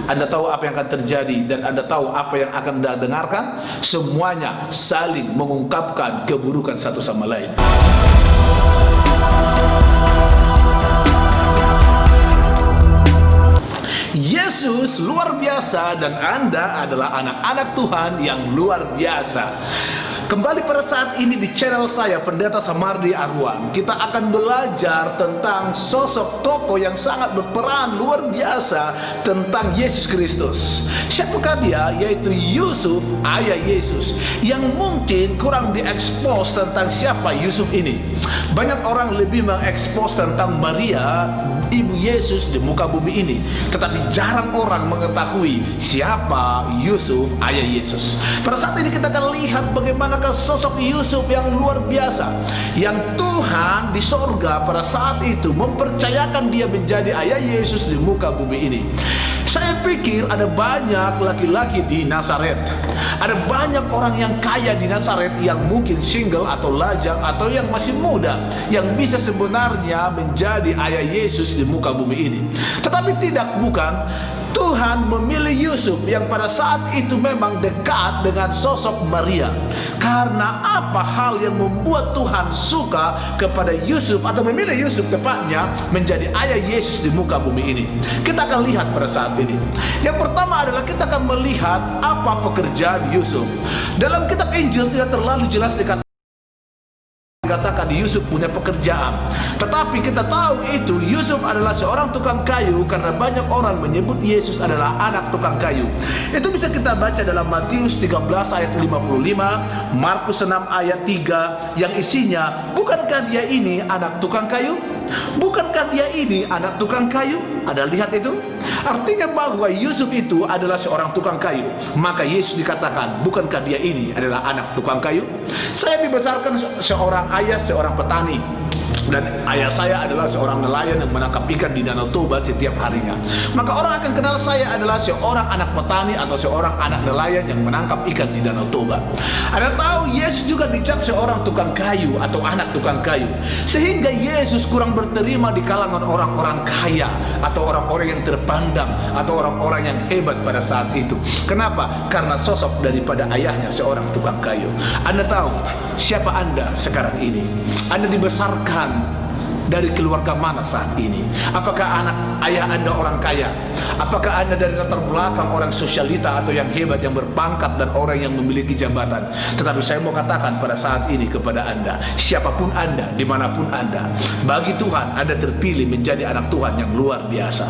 Anda tahu apa yang akan terjadi, dan Anda tahu apa yang akan Anda dengarkan. Semuanya saling mengungkapkan keburukan satu sama lain. Yesus luar biasa, dan Anda adalah anak-anak Tuhan yang luar biasa. Kembali pada saat ini di channel saya, Pendeta Samardi Arwan, kita akan belajar tentang sosok tokoh yang sangat berperan luar biasa tentang Yesus Kristus. Siapakah dia? Yaitu Yusuf, ayah Yesus, yang mungkin kurang diekspos tentang siapa Yusuf ini. Banyak orang lebih mengekspos tentang Maria, ibu Yesus di muka bumi ini, tetapi jarang orang mengetahui siapa Yusuf, ayah Yesus. Pada saat ini kita akan lihat bagaimanakah sosok Yusuf yang luar biasa, yang Tuhan di sorga pada saat itu mempercayakan dia menjadi ayah Yesus di muka bumi ini. Saya pikir ada banyak laki-laki di Nazaret, ada banyak orang yang kaya di Nazaret yang mungkin single atau lajang atau yang masih muda, yang bisa sebenarnya menjadi ayah Yesus di muka bumi ini. Tetapi tidak, bukan. Tuhan memilih Yusuf yang pada saat itu memang dekat dengan sosok Maria. Karena apa hal yang membuat Tuhan suka kepada Yusuf, atau memilih Yusuf tepatnya menjadi ayah Yesus di muka bumi ini? Kita akan lihat pada saat ini. Yang pertama adalah kita akan melihat apa pekerjaan Yusuf. Dalam kitab Injil tidak terlalu jelas dikatakan Yusuf punya pekerjaan, tetapi kita tahu itu Yusuf adalah seorang tukang kayu, karena banyak orang menyebut Yesus adalah anak tukang kayu. Itu bisa kita baca dalam Matius 13 ayat 55, Markus 6 ayat 3, yang isinya, bukankah dia ini anak tukang kayu? Bukankah dia ini anak tukang kayu? Ada lihat itu? Artinya bahwa Yusuf itu adalah seorang tukang kayu. Maka Yesus dikatakan, bukankah dia ini adalah anak tukang kayu? Saya dibesarkan seorang ayah, seorang petani, dan ayah saya adalah seorang nelayan yang menangkap ikan di Danau Toba setiap harinya. Maka orang akan kenal saya adalah seorang anak petani atau seorang anak nelayan yang menangkap ikan di Danau Toba. Anda tahu Yesus juga dicap seorang tukang kayu atau anak tukang kayu, sehingga Yesus kurang berterima di kalangan orang-orang kaya atau orang-orang yang terpandang atau orang-orang yang hebat pada saat itu. Kenapa? Karena sosok daripada ayahnya seorang tukang kayu. Anda tahu siapa Anda sekarang ini? Anda dibesarkan dari keluarga mana saat ini? Apakah ayah Anda orang kaya? Apakah Anda dari latar belakang orang sosialita atau yang hebat, yang berpangkat dan orang yang memiliki jabatan? Tetapi saya mau katakan pada saat ini kepada Anda, siapapun Anda, dimanapun Anda, bagi Tuhan Anda terpilih menjadi anak Tuhan yang luar biasa.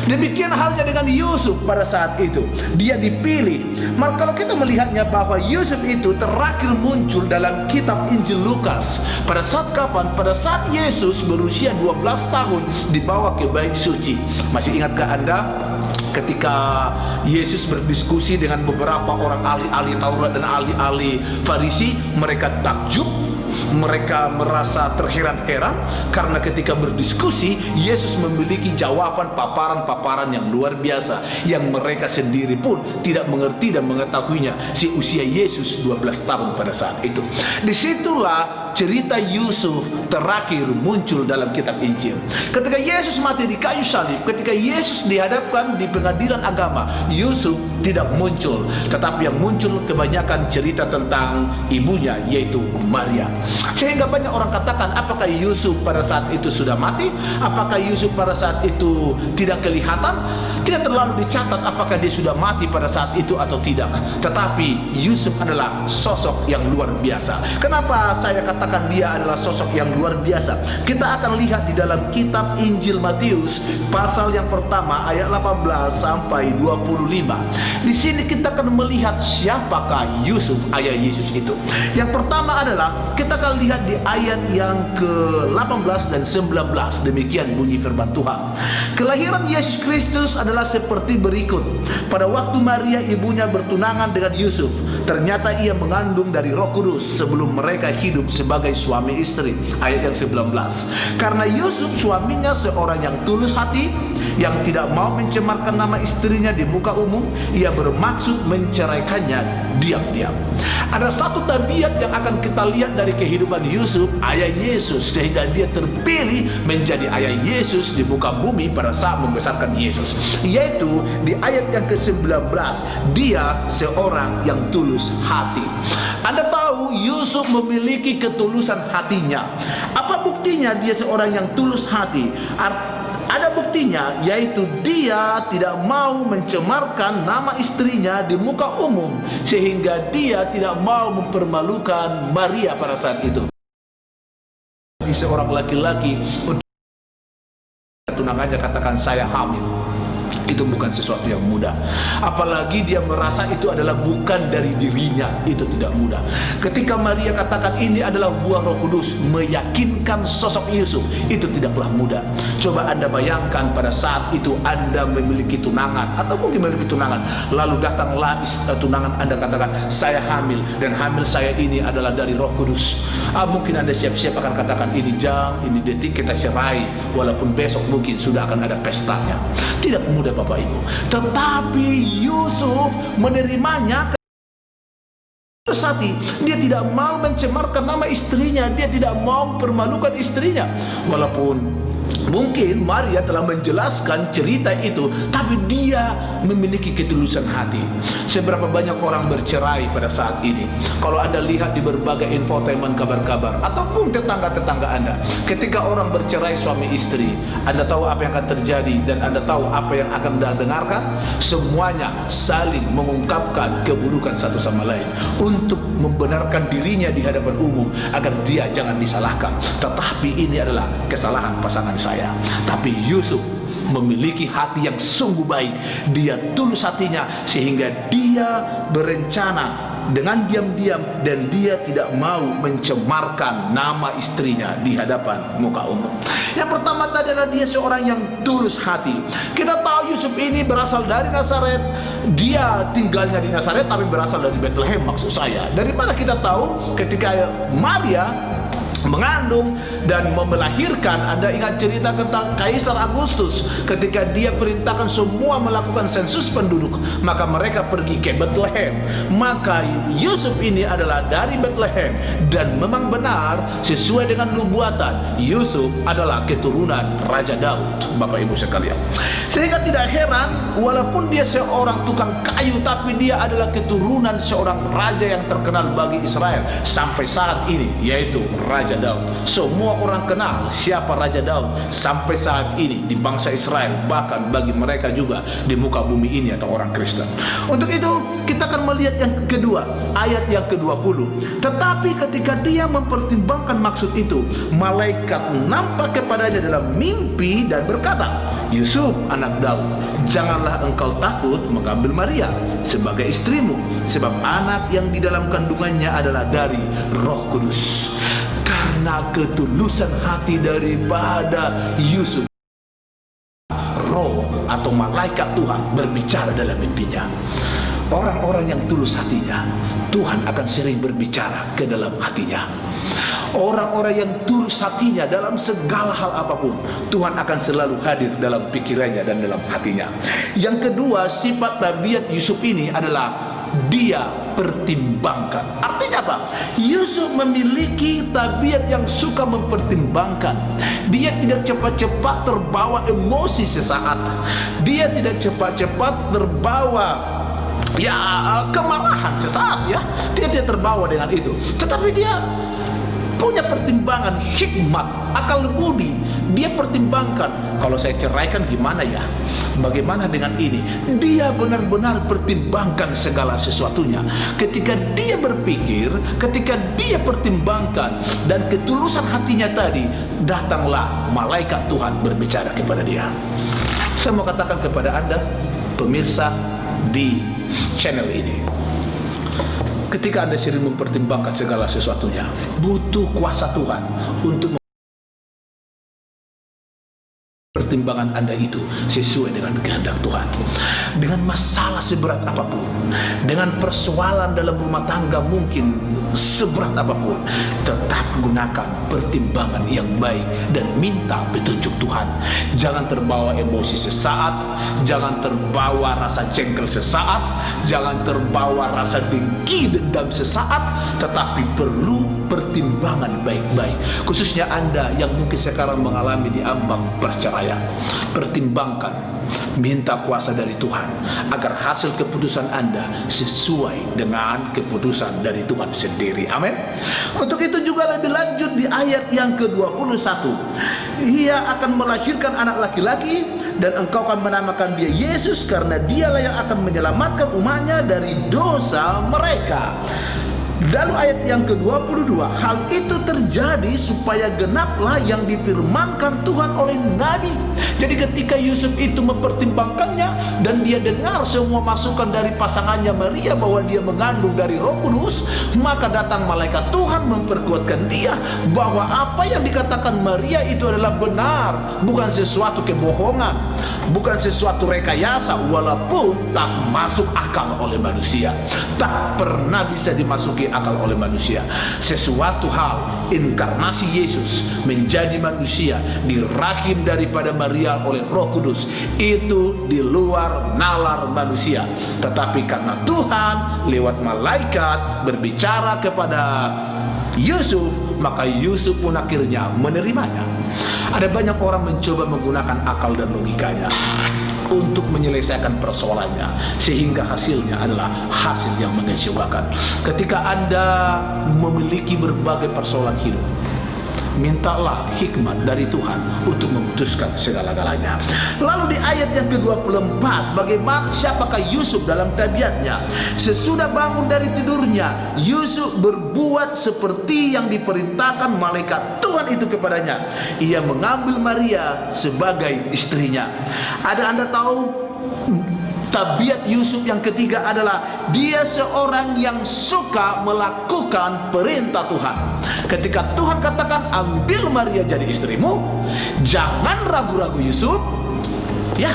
Demikian halnya dengan Yusuf pada saat itu, dia dipilih. Maka kalau kita melihatnya bahwa Yusuf itu terakhir muncul dalam kitab Injil Lukas pada saat kapan? Pada saat Yesus berusia 12 tahun dibawa ke bait suci. Masih ingatkah Anda ketika Yesus berdiskusi dengan beberapa orang ahli-ahli Taurat dan ahli-ahli Farisi? Mereka takjub, mereka merasa terheran-heran karena ketika berdiskusi Yesus memiliki jawaban paparan-paparan yang luar biasa yang mereka sendiri pun tidak mengerti dan mengetahuinya seusia Yesus 12 tahun pada saat itu. Disitulah cerita Yusuf terakhir muncul dalam kitab Injil. Ketika Yesus mati di kayu salib, ketika Yesus dihadapkan di pengadilan agama, Yusuf tidak muncul, tetapi yang muncul kebanyakan cerita tentang ibunya, yaitu Maria. Sehingga banyak orang katakan, apakah Yusuf pada saat itu sudah mati? Apakah Yusuf pada saat itu tidak kelihatan? Tidak terlalu dicatat apakah dia sudah mati pada saat itu atau tidak. Tetapi Yusuf adalah sosok yang luar biasa. Kenapa saya katakan dia adalah sosok yang luar biasa? Kita akan lihat di dalam kitab Injil Matius pasal yang pertama ayat 18 sampai 25. Di sini kita akan melihat siapakah Yusuf, ayah Yesus itu. Yang pertama adalah kita akan lihat di ayat yang ke-18 dan 19. Demikian bunyi firman Tuhan. Kelahiran Yesus Kristus adalah seperti berikut. Pada waktu Maria ibunya bertunangan dengan Yusuf, ternyata ia mengandung dari Roh Kudus sebelum mereka hidup sebagai suami istri. Ayat yang 19. Karena Yusuf suaminya seorang yang tulus hati, yang tidak mau mencemarkan nama istrinya di muka umum, ia bermaksud menceraikannya diam-diam. Ada satu tabiat yang akan kita lihat dari kehidupan Yusuf, ayah Yesus, sehingga dia terpilih menjadi ayah Yesus di muka bumi pada saat membesarkan Yesus, yaitu di ayat yang ke-19, dia seorang yang tulus hati. Anda tahu Yusuf memiliki ketulusan hatinya. Apa buktinya dia seorang yang tulus hati? Ada buktinya, yaitu dia tidak mau mencemarkan nama istrinya di muka umum, sehingga dia tidak mau mempermalukan Maria pada saat itu. Seorang laki-laki untuk tunangannya katakan saya hamil, itu bukan sesuatu yang mudah. Apalagi dia merasa itu adalah bukan dari dirinya, itu tidak mudah. Ketika Maria katakan ini adalah buah Roh Kudus, meyakinkan sosok Yusuf, itu tidaklah mudah. Coba Anda bayangkan pada saat itu Anda memiliki tunangan, atau mungkin memiliki tunangan, lalu datanglah tunangan Anda katakan saya hamil, dan hamil saya ini adalah dari Roh Kudus. Mungkin Anda siap-siap akan katakan ini jam, ini detik kita cerai, walaupun besok mungkin sudah akan ada pestanya. Tidak mudah Bapak Ibu, tetapi Yusuf menerimanya tulus hati. Dia tidak mau mencemarkan nama istrinya, dia tidak mau mempermalukan istrinya. Walaupun mungkin Maria telah menjelaskan cerita itu, tapi dia memiliki ketulusan hati. Seberapa banyak orang bercerai pada saat ini? Kalau Anda lihat di berbagai infotainment kabar-kabar ataupun tetangga-tetangga Anda, ketika orang bercerai suami istri, Anda tahu apa yang akan terjadi dan Anda tahu apa yang akan Anda dengarkan? Semuanya saling mengungkapkan keburukan satu sama lain untuk membenarkan dirinya di hadapan umum agar dia jangan disalahkan. Tetapi ini adalah kesalahan pasangan saya. Tapi Yusuf memiliki hati yang sungguh baik. Dia tulus hatinya sehingga dia berencana dengan diam-diam dan dia tidak mau mencemarkan nama istrinya di hadapan muka umum. Yang pertama tadi adalah dia seorang yang tulus hati. Kita tahu Yusuf ini berasal dari Nazaret. Dia tinggalnya di Nazaret tapi berasal dari Bethlehem, maksud saya. Dari mana kita tahu? Ketika Maria mengandung dan melahirkan, Anda ingat cerita tentang Kaisar Agustus ketika dia perintahkan semua melakukan sensus penduduk, maka mereka pergi ke Bethlehem. Maka Yusuf ini adalah dari Bethlehem, dan memang benar sesuai dengan nubuatan, Yusuf adalah keturunan Raja Daud, Bapak Ibu sekalian. Sehingga tidak heran walaupun dia seorang tukang kayu, tapi dia adalah keturunan seorang raja yang terkenal bagi Israel sampai saat ini, yaitu Raja Daud. Semua orang kenal siapa Raja Daud sampai saat ini di bangsa Israel, bahkan bagi mereka juga di muka bumi ini atau orang Kristen. Untuk itu kita akan melihat yang kedua, ayat yang ke-20. Tetapi ketika dia mempertimbangkan maksud itu, malaikat nampak kepadanya dalam mimpi dan berkata, Yusuf anak Daud, janganlah engkau takut mengambil Maria sebagai istrimu, sebab anak yang di dalam kandungannya adalah dari Roh Kudus. Karena ketulusan hati daripada Yusuf, roh atau malaikat Tuhan berbicara dalam mimpinya. Orang-orang yang tulus hatinya, Tuhan akan sering berbicara ke dalam hatinya. Orang-orang yang tulus hatinya dalam segala hal apapun, Tuhan akan selalu hadir dalam pikirannya dan dalam hatinya. Yang kedua, sifat tabiat Yusuf ini adalah dia pertimbangkan. Artinya apa? Yusuf memiliki tabiat yang suka mempertimbangkan. Dia tidak cepat-cepat terbawa emosi sesaat. Dia tidak cepat-cepat terbawa kemarahan sesaat, ya. Dia tidak terbawa dengan itu. Tetapi dia punya pertimbangan, hikmat, akal budi. Dia pertimbangkan, kalau saya ceraikan gimana ya? Bagaimana dengan ini? Dia benar-benar pertimbangkan segala sesuatunya. Ketika dia berpikir, ketika dia pertimbangkan dan ketulusan hatinya tadi, datanglah malaikat Tuhan berbicara kepada dia. Saya mau katakan kepada Anda, pemirsa di channel ini, ketika Anda sering mempertimbangkan segala sesuatunya, butuh kuasa Tuhan untuk pertimbangan Anda itu sesuai dengan kehendak Tuhan. Dengan masalah seberat apapun, dengan persoalan dalam rumah tangga mungkin seberat apapun, tetap gunakan pertimbangan yang baik dan minta petunjuk Tuhan. Jangan terbawa emosi sesaat, jangan terbawa rasa jengkel sesaat, jangan terbawa rasa dengki dendam sesaat, tetapi perlu pertimbangan baik-baik. Khususnya Anda yang mungkin sekarang mengalami di ambang perceraian. Pertimbangkan, minta kuasa dari Tuhan agar hasil keputusan Anda sesuai dengan keputusan dari Tuhan sendiri. Amin. Untuk itu juga lebih lanjut di ayat yang ke-21, ia akan melahirkan anak laki-laki dan engkau akan menamakan dia Yesus, karena dialah yang akan menyelamatkan umatnya dari dosa mereka. Lalu ayat yang ke-22, hal itu terjadi supaya genaplah yang difirmankan Tuhan oleh Nabi. Jadi ketika Yusuf itu mempertimbangkannya dan dia dengar semua masukan dari pasangannya Maria bahwa dia mengandung dari Roh Kudus, maka datang malaikat Tuhan memperkuatkan dia bahwa apa yang dikatakan Maria itu adalah benar, bukan sesuatu kebohongan, bukan sesuatu rekayasa, walaupun tak masuk akal oleh manusia, tak pernah bisa dimasuki akal oleh manusia. Sesuatu hal, inkarnasi Yesus menjadi manusia di rahim daripada Maria oleh Roh Kudus, itu di luar nalar manusia. Tetapi karena Tuhan lewat malaikat berbicara kepada Yusuf, maka Yusuf pun akhirnya menerimanya. Ada banyak orang mencoba menggunakan akal dan logikanya untuk menyelesaikan persoalannya, sehingga hasilnya adalah hasil yang mengecewakan. Ketika Anda memiliki berbagai persoalan hidup, mintalah hikmat dari Tuhan untuk memutuskan segala-galanya. Lalu di ayat yang ke-24, bagaimana siapakah Yusuf dalam tabiatnya? Sesudah bangun dari tidurnya, Yusuf berbuat seperti yang diperintahkan malaikat Tuhan itu kepadanya. Ia mengambil Maria sebagai istrinya. Ada Anda tahu tabiat Yusuf yang ketiga adalah dia seorang yang suka melakukan perintah Tuhan. Ketika Tuhan katakan ambil Maria jadi istrimu, jangan ragu-ragu Yusuf. Ya,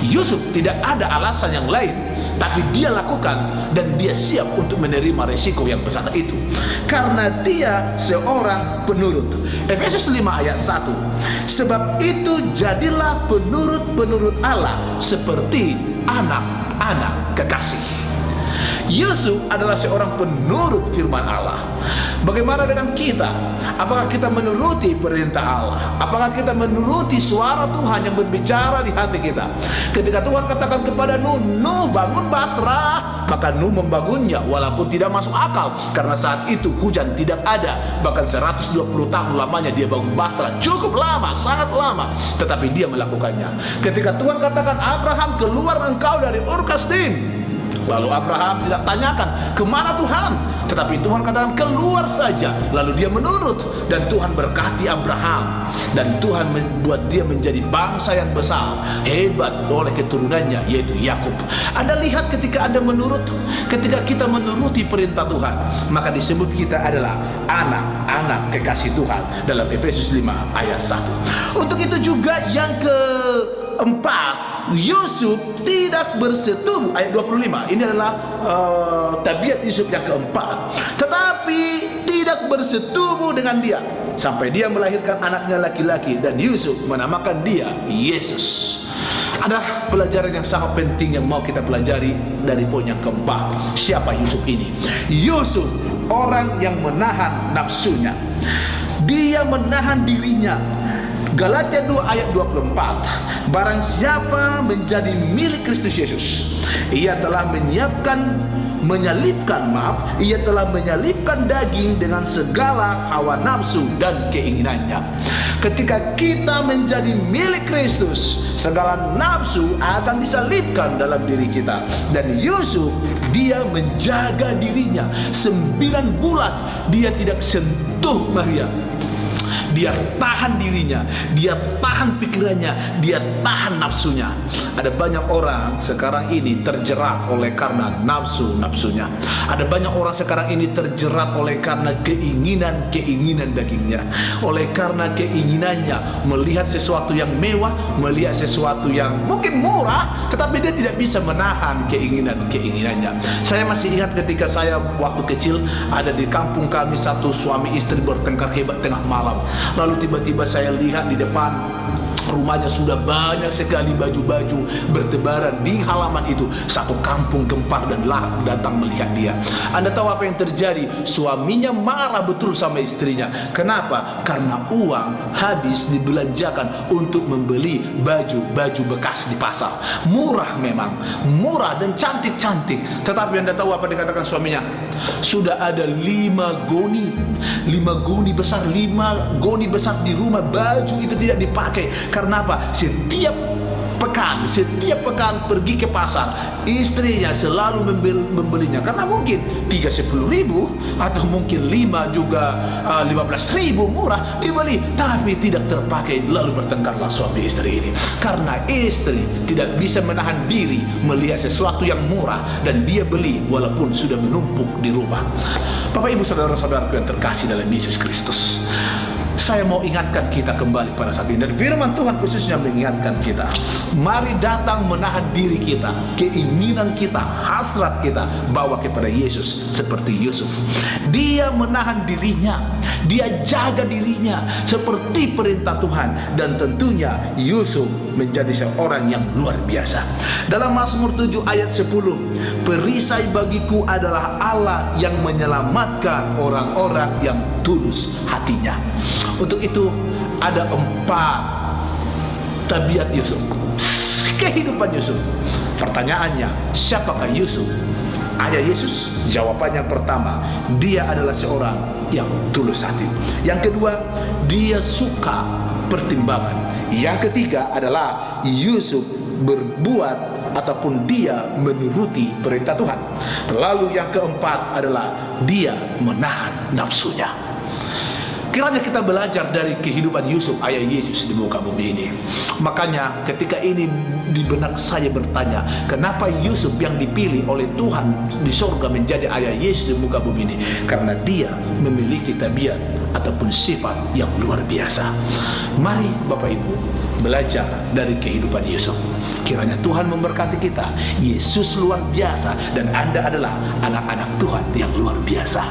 Yusuf tidak ada alasan yang lain, tapi dia lakukan dan dia siap untuk menerima resiko yang besar itu karena dia seorang penurut. Efesus 5 ayat 1, sebab itu jadilah penurut-penurut Allah seperti anak-anak kekasih. Yusuf adalah seorang penurut firman Allah. Bagaimana dengan kita? Apakah kita menuruti perintah Allah? Apakah kita menuruti suara Tuhan yang berbicara di hati kita? Ketika Tuhan katakan kepada Nuh, Nuh bangun bahtera, maka Nuh membangunnya walaupun tidak masuk akal, karena saat itu hujan tidak ada. Bahkan 120 tahun lamanya dia bangun bahtera, cukup lama, sangat lama, tetapi dia melakukannya. Ketika Tuhan katakan Abraham keluar engkau dari Ur Kasdim, lalu Abraham tidak tanyakan kemana Tuhan, tetapi Tuhan katakan keluar saja. Lalu dia menurut dan Tuhan berkati Abraham, dan Tuhan membuat dia menjadi bangsa yang besar, hebat oleh keturunannya yaitu Yakub. Anda lihat ketika Anda menurut, ketika kita menuruti perintah Tuhan, maka disebut kita adalah anak-anak kekasih Tuhan dalam Efesus 5 ayat 1. Untuk itu juga yang keempat, Yusuf tidak bersetubuh. Ayat 25, ini adalah tabiat Yusuf yang keempat. Tetapi tidak bersetubuh dengan dia sampai dia melahirkan anaknya laki-laki, dan Yusuf menamakan dia Yesus. Ada pelajaran yang sangat penting yang mau kita pelajari dari poin yang keempat. Siapa Yusuf ini? Yusuf orang yang menahan nafsunya. Dia menahan dirinya. Galatia 2 ayat 24, barang siapa menjadi milik Kristus Yesus, ia telah menyalipkan daging dengan segala hawa nafsu dan keinginannya. Ketika kita menjadi milik Kristus, segala nafsu akan disalibkan dalam diri kita. Dan Yusuf, dia menjaga dirinya 9 bulan, dia tidak sentuh Maria. Dia tahan dirinya, dia tahan pikirannya, dia tahan nafsunya. Ada banyak orang sekarang ini terjerat oleh karena nafsunya. Ada banyak orang sekarang ini terjerat oleh karena keinginan dagingnya, oleh karena keinginannya melihat sesuatu yang mewah, melihat sesuatu yang mungkin murah, tetapi dia tidak bisa menahan keinginannya. Saya masih ingat ketika saya waktu kecil ada di kampung kami, satu suami istri bertengkar hebat tengah malam. Lalu tiba-tiba saya lihat di depan rumahnya sudah banyak sekali baju-baju bertebaran di halaman itu. Satu kampung gempar dan datang melihat dia. Anda tahu apa yang terjadi? Suaminya marah betul sama istrinya. Kenapa? Karena uang habis dibelanjakan untuk membeli baju bekas di pasar. Murah memang, murah dan cantik-cantik. Tetapi Anda tahu apa dikatakan suaminya? Sudah ada 5 goni besar di rumah, baju itu tidak dipakai. Karena apa? Setiap pekan pergi ke pasar, istrinya selalu membelinya. Karena mungkin 10.000 atau mungkin 5 juga 15.000 murah dibeli, tapi tidak terpakai. Lalu bertengkarlah suami istri ini karena istri tidak bisa menahan diri melihat sesuatu yang murah dan dia beli walaupun sudah menumpuk di rumah. Bapak ibu saudara-saudaraku yang terkasih dalam Yesus Kristus, saya mau ingatkan kita kembali pada saat ini, dan firman Tuhan khususnya mengingatkan kita, mari datang menahan diri kita, keinginan kita, hasrat kita, bawa kepada Yesus seperti Yusuf. Dia menahan dirinya, dia jaga dirinya seperti perintah Tuhan, dan tentunya Yusuf menjadi seorang yang luar biasa. Dalam Mazmur 7 ayat 10, perisai bagiku adalah Allah yang menyelamatkan orang-orang yang tulus hatinya. Untuk itu ada 4 tabiat Yusuf, kehidupan Yusuf. Pertanyaannya, siapakah Yusuf? Ayah Yesus? Jawabannya pertama, dia adalah seorang yang tulus hati. Yang kedua, dia suka pertimbangan. Yang ketiga adalah Yusuf berbuat ataupun dia menuruti perintah Tuhan. Lalu yang keempat adalah dia menahan nafsunya. Kiranya kita belajar dari kehidupan Yusuf, ayah Yesus di muka bumi ini. Makanya ketika ini di benak saya bertanya, kenapa Yusuf yang dipilih oleh Tuhan di surga menjadi ayah Yesus di muka bumi ini? Karena dia memiliki tabiat ataupun sifat yang luar biasa. Mari Bapak Ibu belajar dari kehidupan Yusuf. Kiranya Tuhan memberkati kita. Yesus luar biasa dan Anda adalah anak-anak Tuhan yang luar biasa.